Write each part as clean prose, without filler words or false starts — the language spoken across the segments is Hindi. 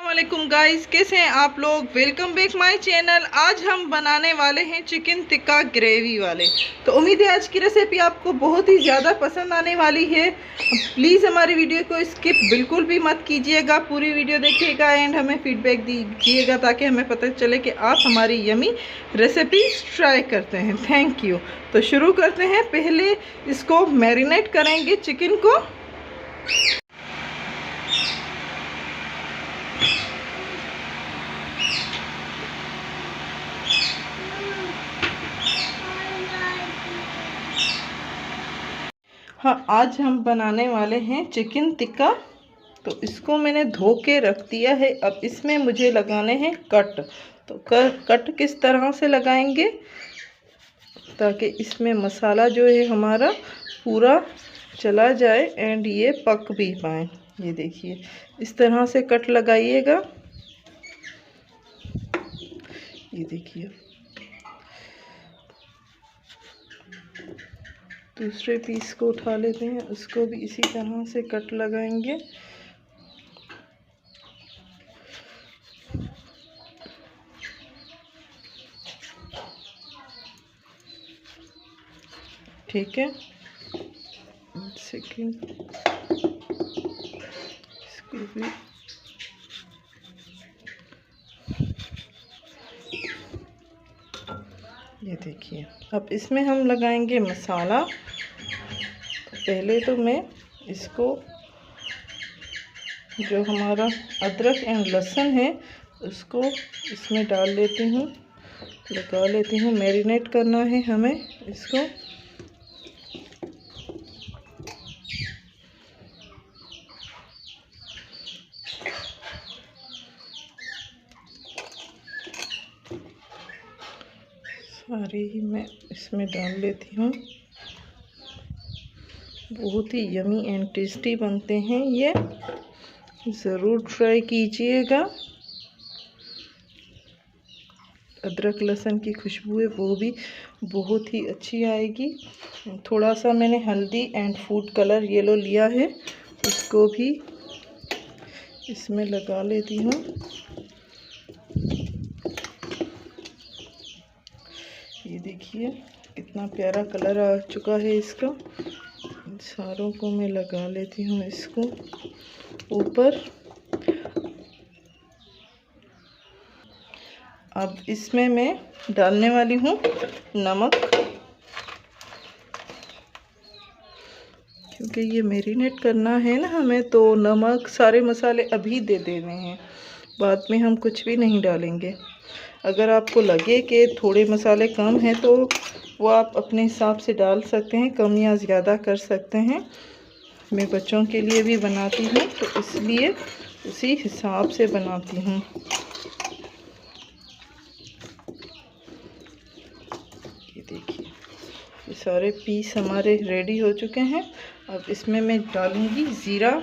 वालेकुम गाइस, कैसे हैं आप लोग। Welcome back my channel. आज हम बनाने वाले हैं चिकन टिक्का ग्रेवी वाले। तो उम्मीद है आज की रेसिपी आपको बहुत ही ज़्यादा पसंद आने वाली है। प्लीज़ हमारी वीडियो को स्किप बिल्कुल भी मत कीजिएगा, पूरी वीडियो देखिएगा एंड हमें फीडबैक दीजिएगा ताकि हमें पता चले कि आप हमारी यमी रेसिपी ट्राई करते हैं। Thank you. तो शुरू करते हैं। पहले इसको मैरिनेट करेंगे चिकन को। हाँ, आज हम बनाने वाले हैं चिकन टिक्का। तो इसको मैंने धो के रख दिया है। अब इसमें मुझे लगाने हैं कट। तो कट किस तरह से लगाएंगे ताकि इसमें मसाला जो है हमारा पूरा चला जाए एंड ये पक भी पाए। ये देखिए, इस तरह से कट लगाइएगा। ये देखिए, दूसरे पीस को उठा लेते हैं, उसको भी इसी तरह से कट लगाएंगे। ठीक है, सेकंड इसको भी ये देखिए। अब इसमें हम लगाएंगे मसाला। तो पहले तो मैं इसको जो हमारा अदरक एंड लहसुन है उसको इसमें डाल लेती हूँ, लगा लेती हूँ। मैरिनेट करना है हमें इसको। सारी ही मैं इसमें डाल लेती हूँ। बहुत ही यमी एंड टेस्टी बनते हैं ये, ज़रूर ट्राई कीजिएगा। अदरक लहसुन की खुशबू है वो भी बहुत ही अच्छी आएगी। थोड़ा सा मैंने हल्दी एंड फूड कलर येलो लिया है, उसको भी इसमें लगा लेती हूँ। ये देखिए कितना प्यारा कलर आ चुका है इसका। सारों को मैं लगा लेती हूँ इसको ऊपर। अब इसमें मैं डालने वाली हूँ नमक, क्योंकि ये मैरिनेट करना है ना हमें, तो नमक सारे मसाले अभी दे देने हैं, बाद में हम कुछ भी नहीं डालेंगे। अगर आपको लगे कि थोड़े मसाले कम हैं तो वो आप अपने हिसाब से डाल सकते हैं, कम या ज़्यादा कर सकते हैं। मैं बच्चों के लिए भी बनाती हूँ तो इसलिए उसी हिसाब से बनाती हूँ। ये देखिए, ये सारे पीस हमारे रेडी हो चुके हैं। अब इसमें मैं डालूँगी ज़ीरा,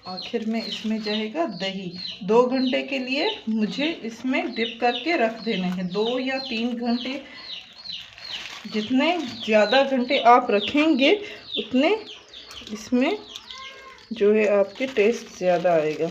आखिर में इसमें जाएगा दही। 2 घंटे के लिए मुझे इसमें डिप करके रख देने हैं, 2 या 3 घंटे। जितने ज़्यादा घंटे आप रखेंगे उतने इसमें जो है आपके टेस्ट ज़्यादा आएगा।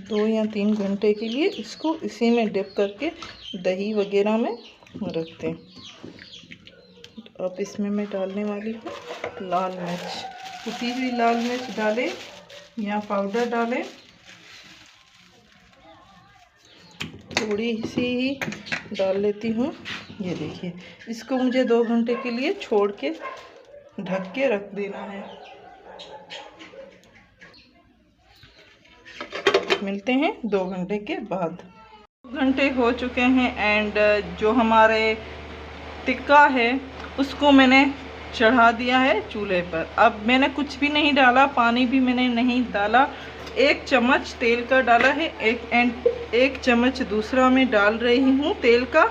दो या 3 घंटे के लिए इसको इसी में डिप करके दही वगैरह में रखते हैं। अब इसमें मैं डालने वाली हूँ लाल मिर्च। कुटी हुई लाल मिर्च डालें या पाउडर डालें, थोड़ी सी ही डाल लेती हूँ। ये देखिए, इसको मुझे 2 घंटे के लिए छोड़ के ढक के रख देना है। मिलते हैं 2 घंटे के बाद। 2 घंटे हो चुके हैं एंड जो हमारे टिक्का है उसको मैंने चढ़ा दिया है चूल्हे पर। अब मैंने कुछ भी नहीं डाला, पानी भी मैंने नहीं डाला। 1 चम्मच तेल का डाला है, 1 चम्मच दूसरा मैं डाल रही हूँ तेल का।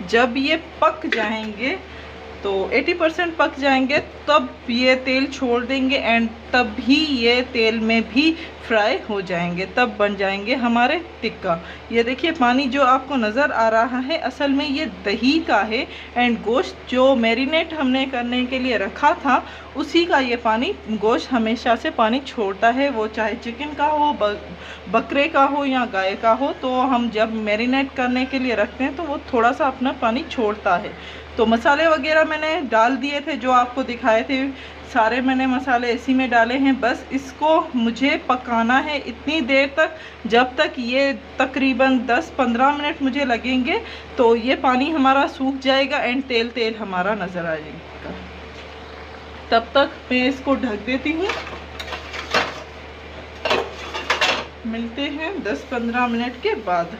जब ये पक जाएंगे तो 80% पक जाएंगे तब ये तेल छोड़ देंगे एंड तब ही ये तेल में भी फ्राई हो जाएंगे, तब बन जाएंगे हमारे टिक्का। ये देखिए पानी जो आपको नज़र आ रहा है असल में ये दही का है एंड गोश्त जो मैरिनेट हमने करने के लिए रखा था उसी का ये पानी। गोश्त हमेशा से पानी छोड़ता है, वो चाहे चिकन का हो, बकरे का हो या गाय का हो। तो हम जब मैरिनेट करने के लिए रखते हैं तो वो थोड़ा सा अपना पानी छोड़ता है। तो मसाले वगैरह मैंने डाल दिए थे जो आपको दिखाए थे, सारे मैंने मसाले इसी में डाले हैं। बस इसको मुझे पकाना है इतनी देर तक जब तक ये तकरीबन 10-15 मिनट मुझे लगेंगे। तो ये पानी हमारा सूख जाएगा एंड तेल तेल हमारा नज़र आ जाएगा। तब तक मैं इसको ढक देती हूँ। मिलते हैं 10-15 मिनट के बाद।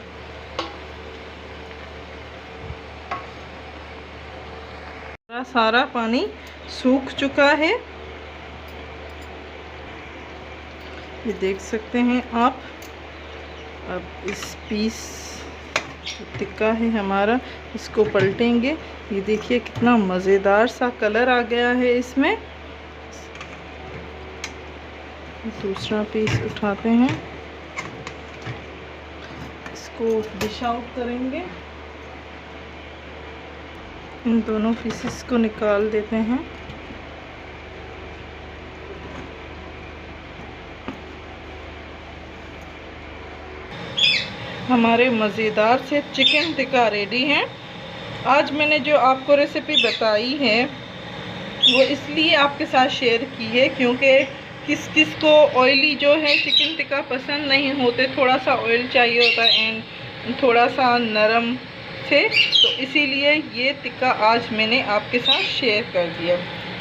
सारा पानी सूख चुका है, ये देख सकते हैं आप। अब इस पीस टिक्का है हमारा, इसको पलटेंगे। ये देखिए कितना मज़ेदार सा कलर आ गया है इसमें। दूसरा पीस उठाते हैं, इसको डिश आउट करेंगे। इन दोनों पीसेस को निकाल देते हैं। हमारे मज़ेदार से चिकन टिक्का रेडी है। आज मैंने जो आपको रेसिपी बताई है वो इसलिए आपके साथ शेयर की है क्योंकि किस किस को ऑयली जो है चिकन टिक्का पसंद नहीं होते, थोड़ा सा ऑयल चाहिए होता है एंड थोड़ा सा नरम थे, तो इसीलिए ये टिक्का आज मैंने आपके साथ शेयर कर दिया।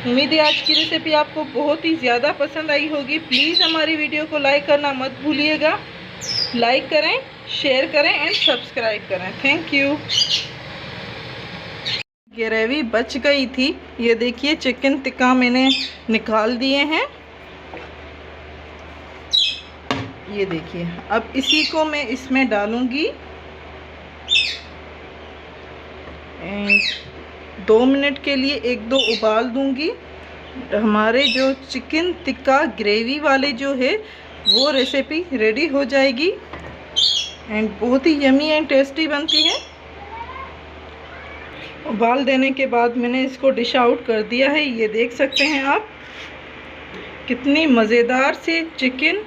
उम्मीद है आज की रेसिपी आपको बहुत ही ज़्यादा पसंद आई होगी। प्लीज़ हमारी वीडियो को लाइक करना मत भूलिएगा। लाइक करें, शेयर करें एंड सब्सक्राइब करें। Thank you. ग्रेवी बच गई थी, ये देखिए चिकन टिक्का मैंने निकाल दिए हैं। ये देखिए अब इसी को मैं इसमें डालूंगी एंड 2 मिनट के लिए 1-2 उबाल दूंगी। हमारे जो चिकन टिक्का ग्रेवी वाले जो है वो रेसिपी रेडी हो जाएगी एंड बहुत ही यमी एंड टेस्टी बनती है। उबाल देने के बाद मैंने इसको डिश आउट कर दिया है। ये देख सकते हैं आप कितनी मज़ेदार से चिकन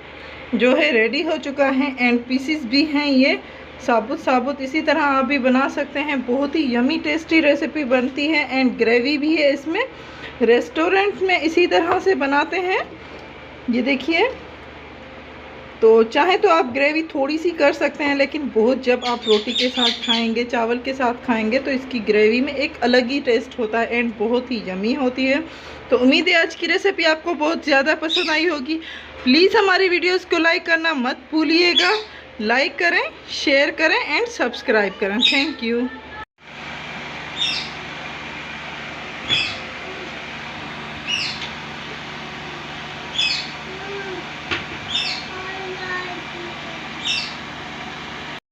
जो है रेडी हो चुका है एंड पीसीस भी हैं ये साबुत साबुत। इसी तरह आप भी बना सकते हैं, बहुत ही यमी टेस्टी रेसिपी बनती है एंड ग्रेवी भी है इसमें। रेस्टोरेंट में इसी तरह से बनाते हैं। ये देखिए, तो चाहे तो आप ग्रेवी थोड़ी सी कर सकते हैं, लेकिन बहुत जब आप रोटी के साथ खाएंगे, चावल के साथ खाएंगे तो इसकी ग्रेवी में एक अलग ही टेस्ट होता है एंड बहुत ही यमी होती है। तो उम्मीद है आज की रेसिपी आपको बहुत ज़्यादा पसंद आई होगी। प्लीज़ हमारी वीडियोस को लाइक करना मत भूलिएगा। लाइक करें, शेयर करें एंड सब्सक्राइब करें। Thank you.